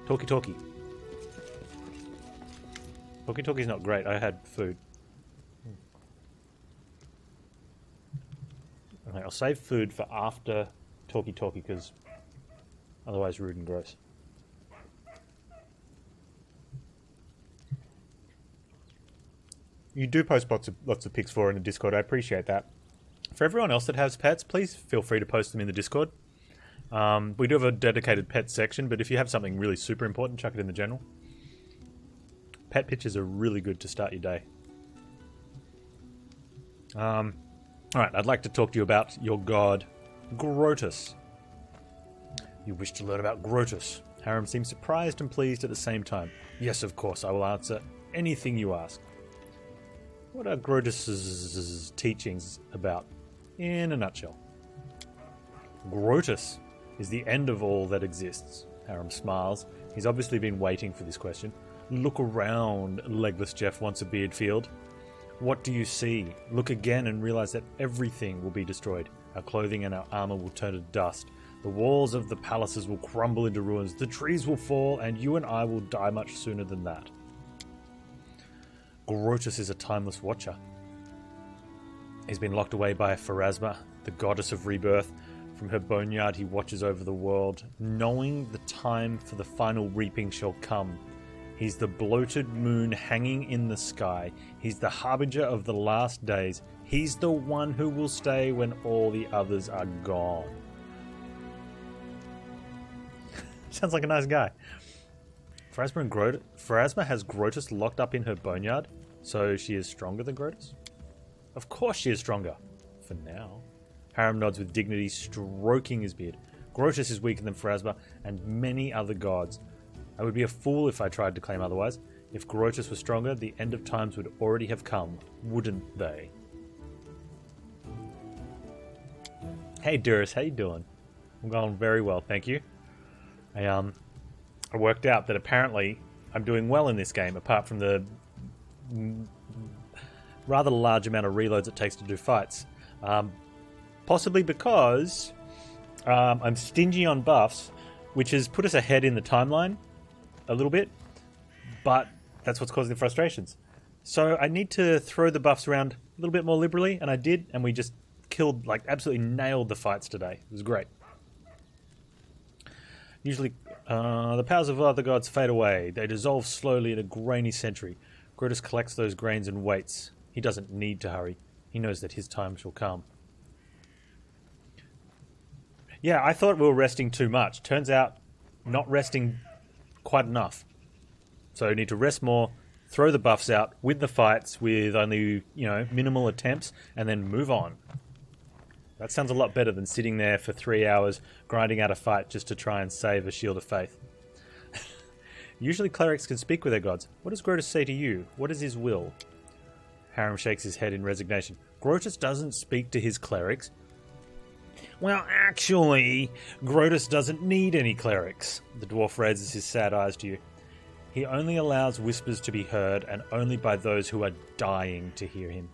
Talkie talkie. Talkie talkie's not great. I had food. Okay, I'll save food for after talkie talkie because otherwise rude and gross. You do post lots of pics for in the Discord. I appreciate that. For everyone else that has pets, please feel free to post them in the Discord. We do have a dedicated pet section, but if you have something really super important, chuck it in the general. Pet pictures are really good to start your day. Alright, I'd like to talk to you about your god, Grotus. You wish to learn about Grotus. Harem seems surprised and pleased at the same time. Yes, of course, I will answer anything you ask. What are Grotus's teachings about, in a nutshell? Grotus is the end of all that exists. Harem smiles. He's obviously been waiting for this question. Look around, Legless Jeff wants a beard field. What do you see? Look again and realize that everything will be destroyed. Our clothing and our armor will turn to dust. The walls of the palaces will crumble into ruins. The trees will fall, and you and I will die much sooner than that. Grotus is a timeless watcher. He's been locked away by Pharasma, the goddess of rebirth. From her boneyard he watches over the world, knowing the time for the final reaping shall come. He's the bloated moon hanging in the sky. He's the harbinger of the last days. He's the one who will stay when all the others are gone. Sounds like a nice guy. Pharasma has Grotus locked up in her boneyard, so she is stronger than Grotus? Of course she is stronger. For now. Harem nods with dignity, stroking his beard. Grotus is weaker than Pharasma and many other gods. I would be a fool if I tried to claim otherwise. If Grotus was stronger, the end of times would already have come, wouldn't they? Hey Duris, how you doing? I'm going very well, thank you. I worked out that apparently I'm doing well in this game, apart from the rather large amount of reloads it takes to do fights. Possibly because I'm stingy on buffs, which has put us ahead in the timeline a little bit, but that's what's causing the frustrations. So I need to throw the buffs around a little bit more liberally, and I did, and we just killed, like, absolutely nailed the fights today. It was great. Usually, the powers of other gods fade away. They dissolve slowly in a grainy century. Grotus collects those grains and waits. He doesn't need to hurry. He knows that his time shall come. Yeah, I thought we were resting too much. Turns out, not resting quite enough. So need to rest more, throw the buffs out with the fights with only, minimal attempts, and then move on. That sounds a lot better than sitting there for 3 hours grinding out a fight just to try and save a shield of faith. Usually clerics can speak with their gods. What does Grotus say to you? What is his will? Harem shakes his head in resignation. Grotus doesn't speak to his clerics. Well, actually, Grotus doesn't need any clerics. The dwarf raises his sad eyes to you. He only allows whispers to be heard, and only by those who are dying to hear him.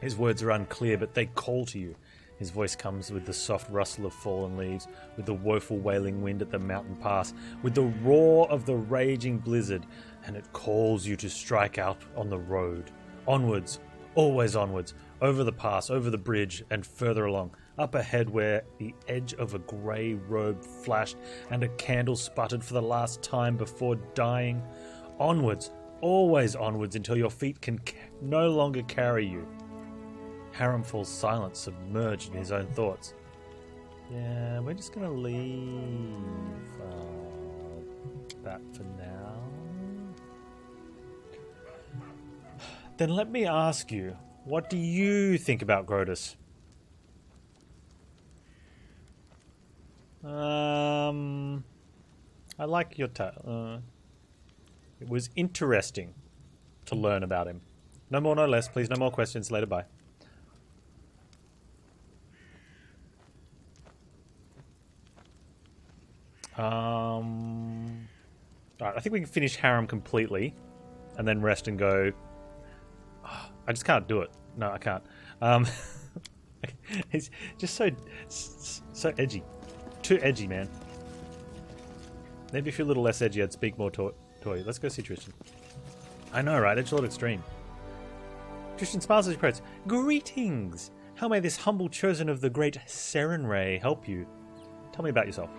His words are unclear, but they call to you. His voice comes with the soft rustle of fallen leaves, with the woeful wailing wind at the mountain pass, with the roar of the raging blizzard, and it calls you to strike out on the road. Onwards, always onwards, over the pass, over the bridge, and further along, up ahead where the edge of a grey robe flashed and a candle sputtered for the last time before dying. Onwards, always onwards, until your feet can no longer carry you. Harem falls silent, submerged in his own thoughts. Yeah, we're just going to leave that for now. Then let me ask you, what do you think about Grotus? I like your tale. It was interesting to learn about him. No more, no less. Please, no more questions. Later, bye. Alright, I think we can finish Harem completely and then rest and go. Oh, I just can't do it. No, I can't. He's just so edgy. Too edgy, man. Maybe if you're a little less edgy, I'd speak more to you. Let's go see Tristan. I know, right? Edgelord Extreme. Tristan smiles as he approaches. Greetings! How may this humble chosen of the great Sarenrae help you? Tell me about yourself.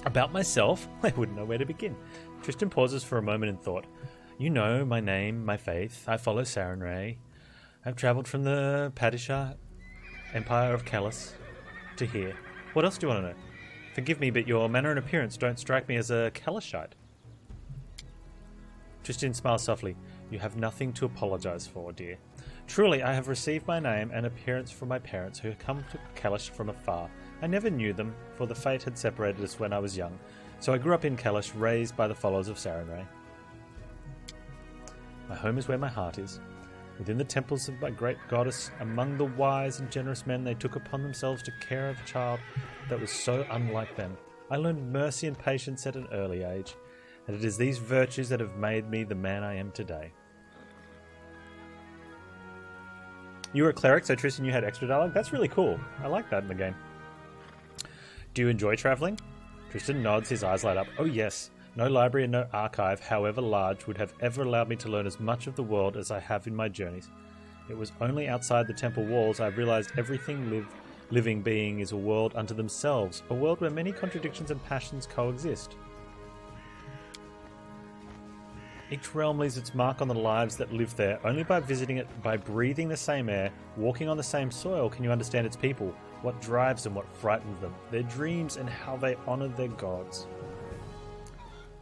About myself? I wouldn't know where to begin. Tristan pauses for a moment in thought. You know my name, my faith. I follow Sarenrae. I've travelled from the Padishah Empire of Kalis to here. What else do you want to know? Forgive me, but your manner and appearance don't strike me as a Kalishite. Tristan smiles softly. You have nothing to apologise for, dear. Truly, I have received my name and appearance from my parents, who had come to Kalish from afar. I never knew them, for the fate had separated us when I was young. So I grew up in Kalish, raised by the followers of Sarenrae. My home is where my heart is. Within the temples of my great goddess, among the wise and generous men, they took upon themselves to care of a child that was so unlike them. I learned mercy and patience at an early age, and it is these virtues that have made me the man I am today. You were a cleric, so Tristan, you had extra dialogue? That's really cool. I like that in the game. Do you enjoy travelling? Tristan nods, his eyes light up. Oh yes. No library and no archive, however large, would have ever allowed me to learn as much of the world as I have in my journeys. It was only outside the temple walls I realised everything living being is a world unto themselves, a world where many contradictions and passions coexist. Each realm leaves its mark on the lives that live there. Only by visiting it, by breathing the same air, walking on the same soil, can you understand its people, what drives them, what frightens them, their dreams, and how they honour their gods.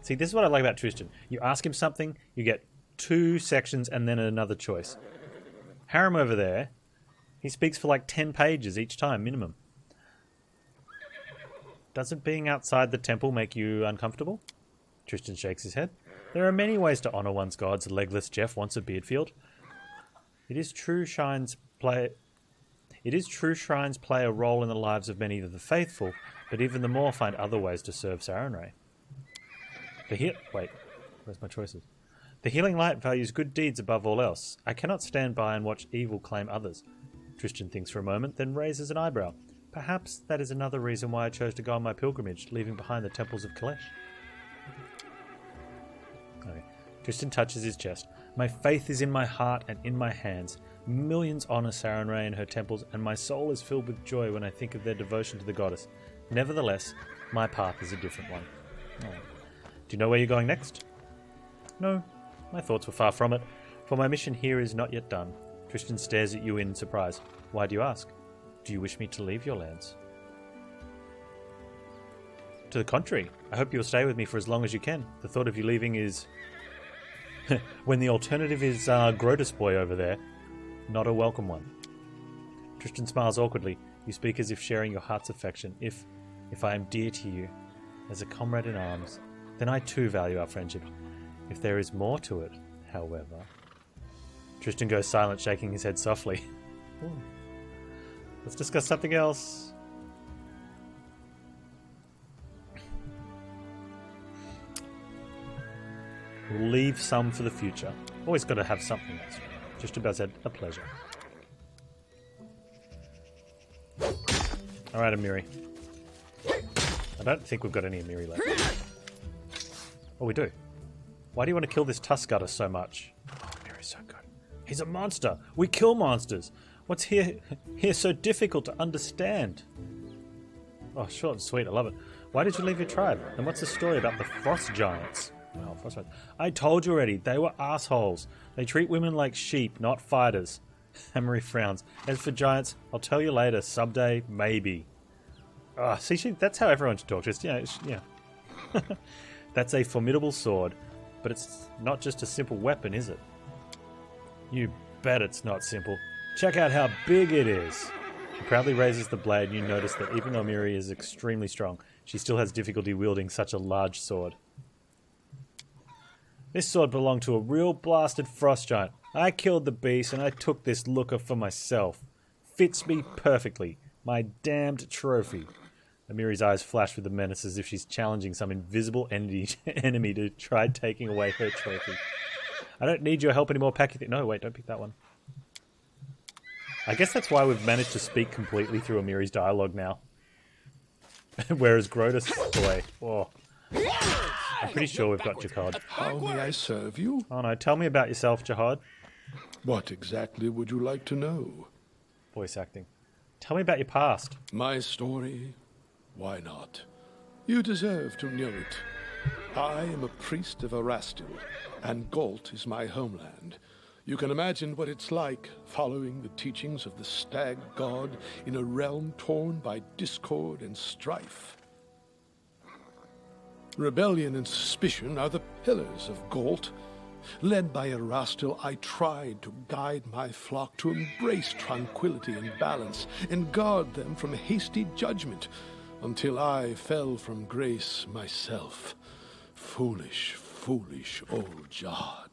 See, this is what I like about Tristan. You ask him something, you get 2 sections and then another choice. Harem over there, he speaks for like 10 pages each time, minimum. Doesn't being outside the temple make you uncomfortable? Tristan shakes his head. There are many ways to honour one's gods. Legless Jeff wants a Beardfield. It is true shrines play a role in the lives of many of the faithful, but even the more find other ways to serve Sarenrae. Wait, where's my choices? The healing light values good deeds above all else. I cannot stand by and watch evil claim others. Tristan thinks for a moment, then raises an eyebrow. Perhaps that is another reason why I chose to go on my pilgrimage, leaving behind the temples of Kalesh. Okay. Tristan touches his chest. My faith is in my heart and in my hands. Millions honour Sarenrae and her temples, and my soul is filled with joy when I think of their devotion to the goddess. Nevertheless, my path is a different one. Oh. Do you know where you're going next? No, my thoughts were far from it, for my mission here is not yet done. Tristan stares at you in surprise. Why do you ask? Do you wish me to leave your lands? To the contrary, I hope you'll stay with me for as long as you can. The thought of you leaving is... when the alternative is Grotus Boy over there, not a welcome one. Tristan smiles awkwardly. You speak as if sharing your heart's affection. If I am dear to you, as a comrade in arms, then I too value our friendship. If there is more to it, however... Tristan goes silent, shaking his head softly. Let's discuss something else. We'll leave some for the future. Always got to have something else. Just about said, a pleasure. Alright, Amiri. I don't think we've got any Amiri left. Oh, we do. Why do you want to kill this Tuskgutter so much? Oh, Amiri's so good. He's a monster. We kill monsters. What's here so difficult to understand? Oh, short and sweet. I love it. Why did you leave your tribe? And what's the story about the Frost Giants? Wow, Frost Giants. I told you already. They were assholes. They treat women like sheep, not fighters. Amory frowns. As for giants, I'll tell you later. Someday, maybe. Ah, see, that's how everyone should talk. Just, yeah. That's a formidable sword, but it's not just a simple weapon, is it? You bet it's not simple. Check out how big it is. She proudly raises the blade, and you notice that even though Miri is extremely strong, she still has difficulty wielding such a large sword. This sword belonged to a real blasted frost giant. I killed the beast, and I took this looker for myself. Fits me perfectly. My damned trophy. Amiri's eyes flash with a menace as if she's challenging some invisible enemy to try taking away her trophy. I don't need your help anymore, Packy. No, wait, don't pick that one. I guess that's why we've managed to speak completely through Amiri's dialogue now. Whereas Grotus... Boy, oh, I'm pretty sure we've got Jihad. How may I serve you? Oh no, tell me about yourself, Jihad. What exactly would you like to know? Voice acting. Tell me about your past. My story? Why not? You deserve to know it. I am a priest of Erastil, and Galt is my homeland. You can imagine what it's like following the teachings of the stag god in a realm torn by discord and strife. Rebellion and suspicion are the pillars of Galt. Led by Erastil, I tried to guide my flock to embrace tranquility and balance and guard them from hasty judgment, until I fell from grace myself. Foolish, foolish old Jihad.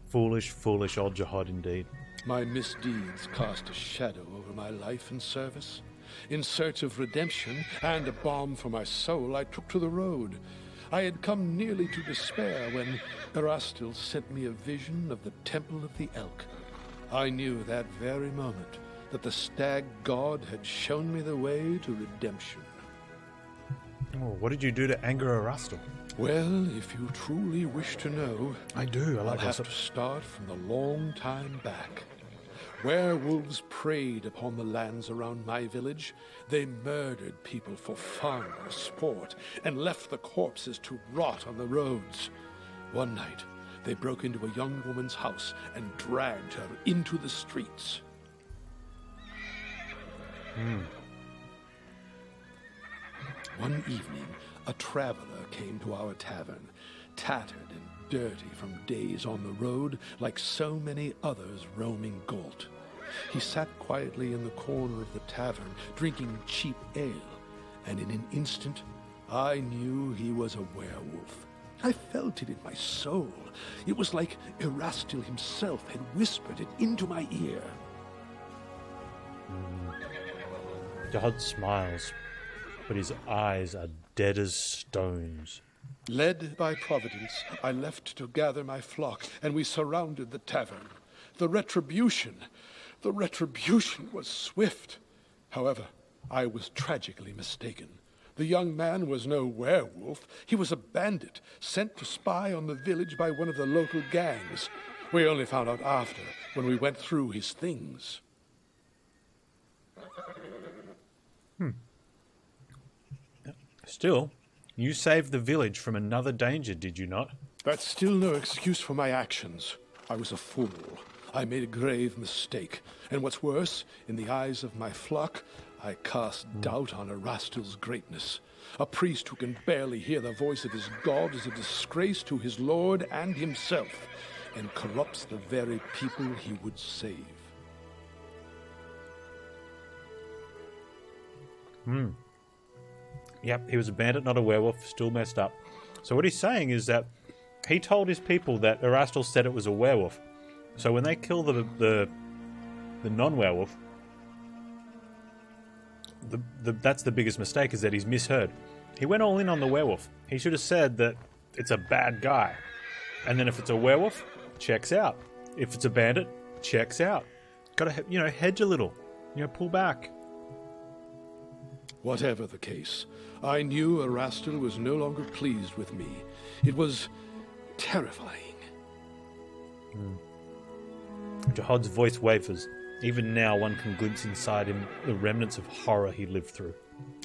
Foolish, foolish old Jihad indeed. My misdeeds cast a shadow over my life and service. In search of redemption and a balm for my soul, I took to the road. I had come nearly to despair when Erastil sent me a vision of the Temple of the Elk. I knew that very moment that the stag god had shown me the way to redemption. Oh, what did you do to anger Erastil? Well, if you truly wish to know, I do. I I'll like have gossip. to start from the long time back. Werewolves preyed upon the lands around my village. They murdered people for fun or sport and left the corpses to rot on the roads. One night, they broke into a young woman's house and dragged her into the streets. One evening, a traveler came to our tavern, tattered and dirty from days on the road, like so many others roaming Galt. He sat quietly in the corner of the tavern, drinking cheap ale, and in an instant, I knew he was a werewolf. I felt it in my soul. It was like Erastil himself had whispered it into my ear. Jihad smiles, but his eyes are dead as stones. Led by Providence, I left to gather my flock, and we surrounded the tavern. The retribution was swift. However, I was tragically mistaken. The young man was no werewolf. He was a bandit, sent to spy on the village by one of the local gangs. We only found out after, when we went through his things. Still, you saved the village from another danger, did you not? That's still no excuse for my actions. I was a fool. I made a grave mistake. And what's worse, in the eyes of my flock, I cast doubt on Erastil's greatness. A priest who can barely hear the voice of his god is a disgrace to his lord and himself, and corrupts the very people he would save. Yep, he was a bandit, not a werewolf, still messed up. So what he's saying is that he told his people that Erastil said it was a werewolf. So when they kill the non-werewolf, that's the biggest mistake, is that he's misheard. He went all in on the werewolf. He should have said that it's a bad guy. And then if it's a werewolf, checks out. If it's a bandit, checks out. Gotta, hedge a little. Pull back. Whatever the case, I knew Erastil was no longer pleased with me. It was terrifying. Jihad's voice wavers. Even now one can glimpse inside him the remnants of horror he lived through.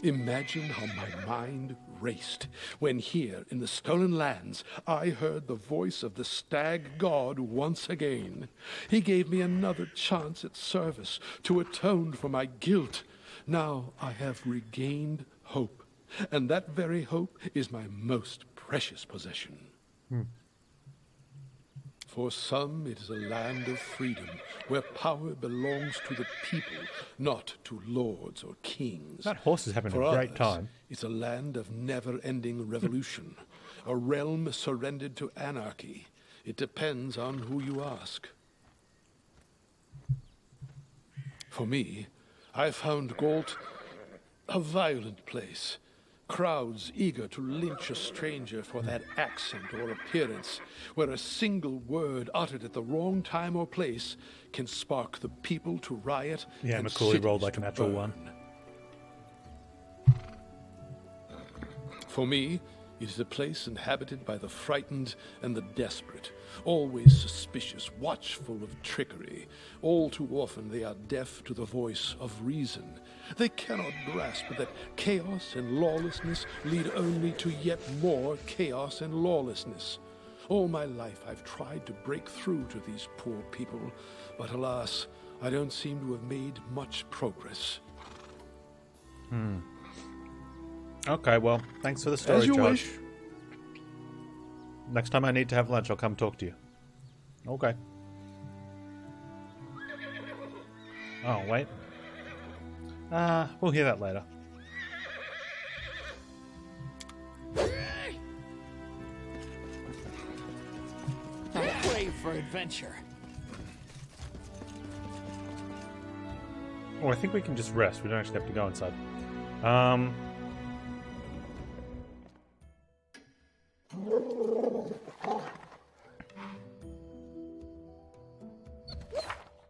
Imagine how my mind raced when here in the Stolen Lands I heard the voice of the stag god once again. He gave me another chance at service to atone for my guilt. Now I have regained hope, and that very hope is my most precious possession. For some, it is a land of freedom, where power belongs to the people, not to lords or kings. That horse is having For a great others, time. it's a land of never-ending revolution, a realm surrendered to anarchy. It depends on who you ask. For me, I found Galt a violent place. Crowds eager to lynch a stranger for that accent or appearance, where a single word uttered at the wrong time or place can spark the people to riot. Yeah, and Macaulay rolled cities like a to natural one. burn. For me, It is a place inhabited by the frightened and the desperate, always suspicious, watchful of trickery. All too often they are deaf to the voice of reason. They cannot grasp that chaos and lawlessness lead only to yet more chaos and lawlessness. All my life I've tried to break through to these poor people, but alas, I don't seem to have made much progress. Okay, well, thanks for the story, As you Josh. wish. Next time I need to have lunch, I'll come talk to you. Okay. Oh, wait. We'll hear that later. I'm brave for adventure. Oh, I think we can just rest. We don't actually have to go inside.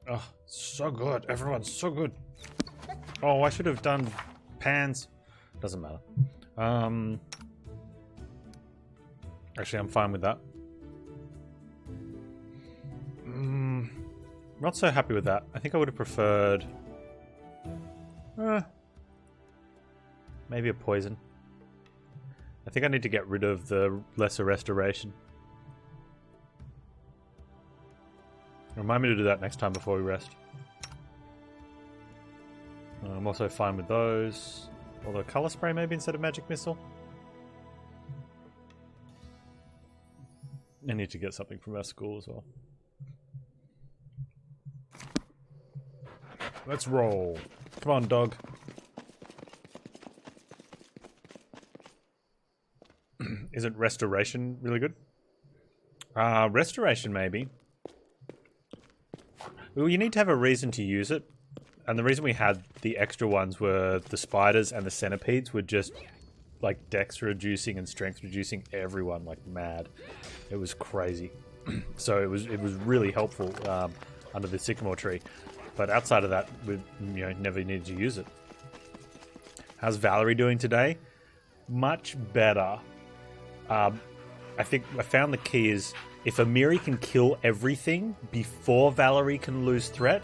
Oh, so good. Everyone's so good. Oh, I should have done Panz. Doesn't matter. Actually, I'm fine with that. Not so happy with that. I think I would have preferred... maybe a poison. I think I need to get rid of the lesser restoration. Remind me to do that next time before we rest. I'm also fine with those. Although color spray maybe instead of magic missile. I need to get something from our school as well. Let's roll. Come on, dog. Isn't restoration really good? Restoration maybe. Well, you need to have a reason to use it. And the reason we had the extra ones were the spiders and the centipedes were just like dex reducing and strength reducing everyone like mad. It was crazy. So it was really helpful under the sycamore tree. But outside of that, we never needed to use it. How's Valerie doing today? Much better. I think I found the key is if Amiri can kill everything before Valerie can lose threat,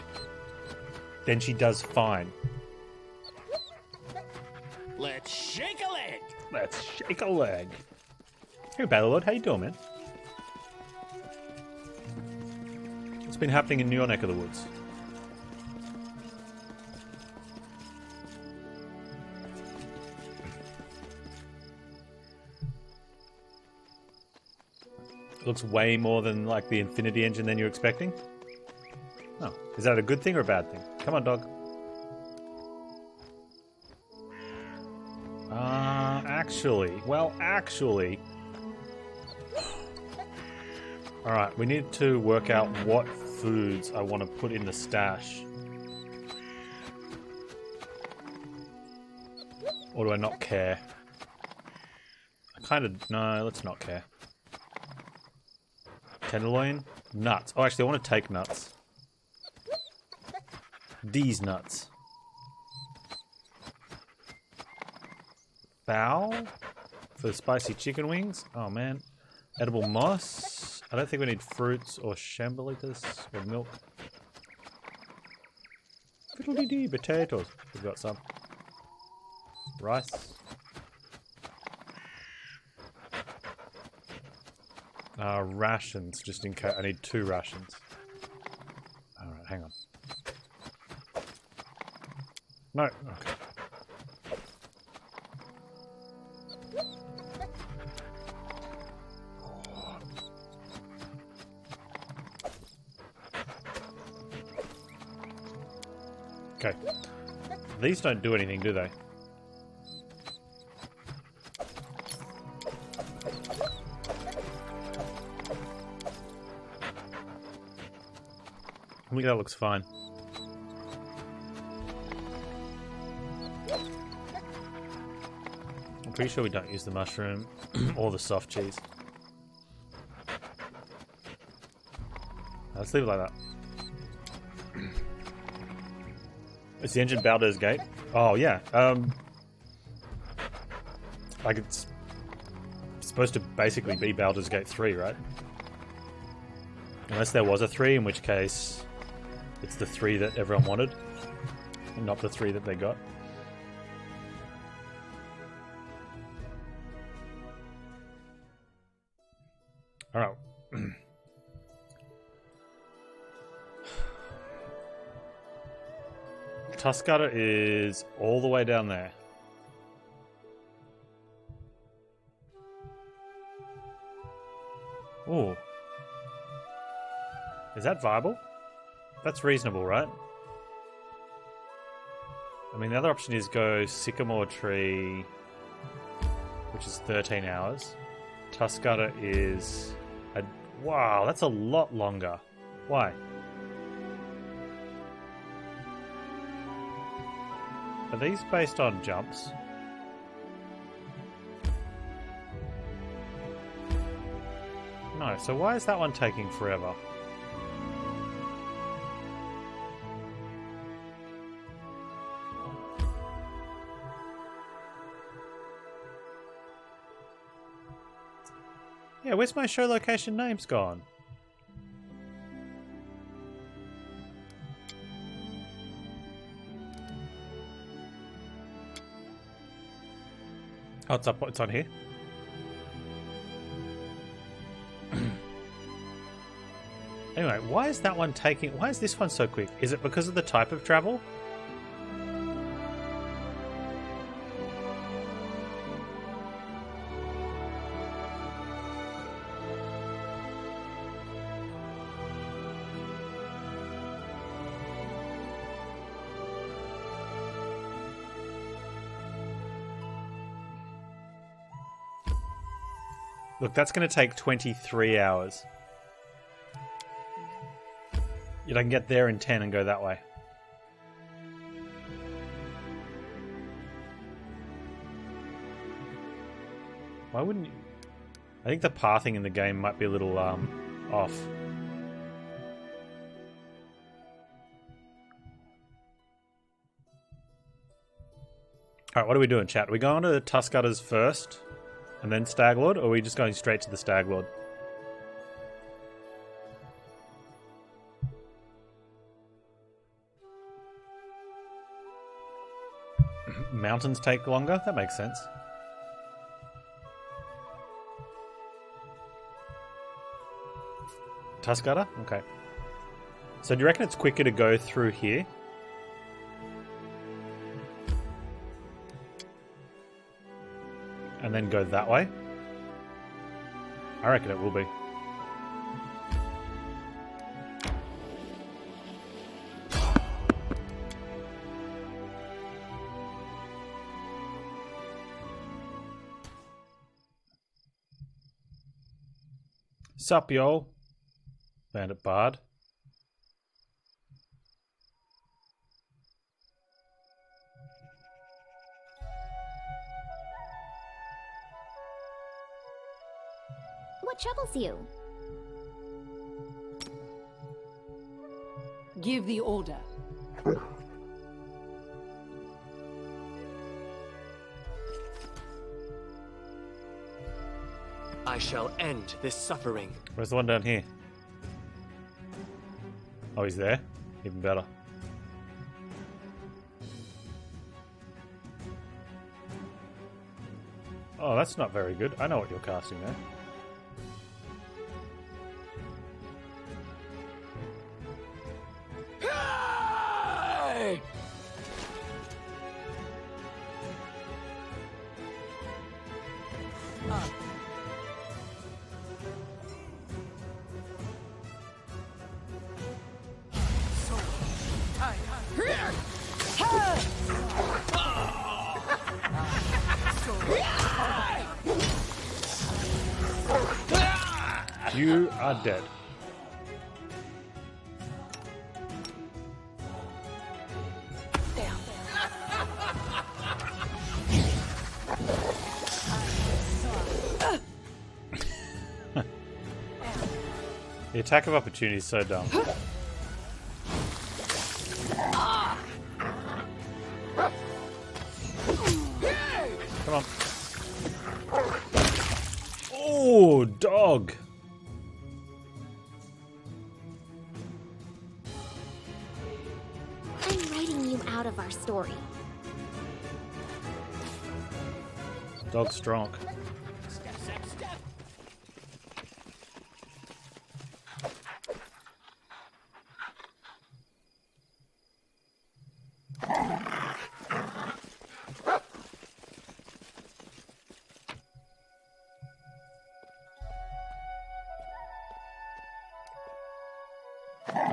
then she does fine. Let's shake a leg. Let's shake a leg. Hey, Battlelord, how you doing, man? What's been happening in your neck of the woods? Looks way more than like the Infinity Engine than you're expecting. Oh, is that a good thing or a bad thing? Come on, dog. Actually. Alright, we need to work out what foods I want to put in the stash. Or do I not care? No, let's not care. Tenderloin? Nuts. Oh, actually, I want to take nuts. These nuts. Fowl? For the spicy chicken wings? Oh, man. Edible moss? I don't think we need fruits or shambolitas or milk. Fiddle-dee-dee, potatoes. We've got some. Rice. Rations, just in case. I need 2 rations. Alright, hang on. No, okay. Okay. These don't do anything, do they? I think that looks fine. I'm pretty sure we don't use the mushroom or the soft cheese. Let's leave it like that. Is the engine Baldur's Gate? Oh yeah. Like it's supposed to basically be Baldur's Gate 3, right? Unless there was a 3, in which case it's the 3 that everyone wanted, and not the 3 that they got. Alright. Tuscarora is all the way down there. Ooh. Is that viable? That's reasonable, right? I mean, the other option is go Sycamore Tree, which is 13 hours. Tuscarora is... wow, that's a lot longer. Why? Are these based on jumps? No, so why is that one taking forever? Yeah, where's my show location names gone? Oh, it's up. It's on here. Anyway, why is that one taking... why is this one so quick? Is it because of the type of travel? Look, that's going to take 23 hours. Yet I can get there in 10 and go that way. Why wouldn't you? I think the pathing in the game might be a little off. Alright, what are we doing, chat? Are we going to Tuscarora's first and then Staglord, or are we just going straight to the Staglord? Mountains take longer? That makes sense. Tuscarora? Okay. So do you reckon it's quicker to go through here? And then go that way? I reckon it will be. Sup, yo? Bandit Bard. What troubles you? Give the order. I shall end this suffering. Where's the one down here? Oh, he's there? Even better. Oh, that's not very good. I know what you're casting there. Hey! You are dead. The attack of opportunity is so dumb. Come on. Good dog. I'm writing you out of our story. Dog's strong. Step, step, step.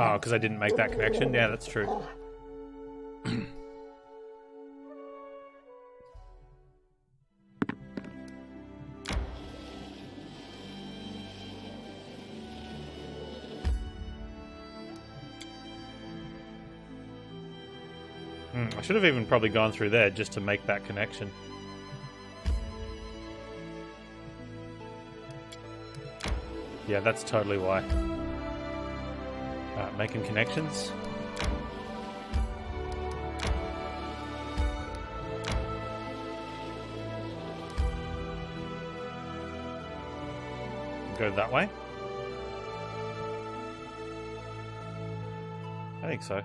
Oh, because I didn't make that connection? Yeah, that's true. I should have even probably gone through there just to make that connection. Yeah, that's totally why. Making connections. Go that way? I think so.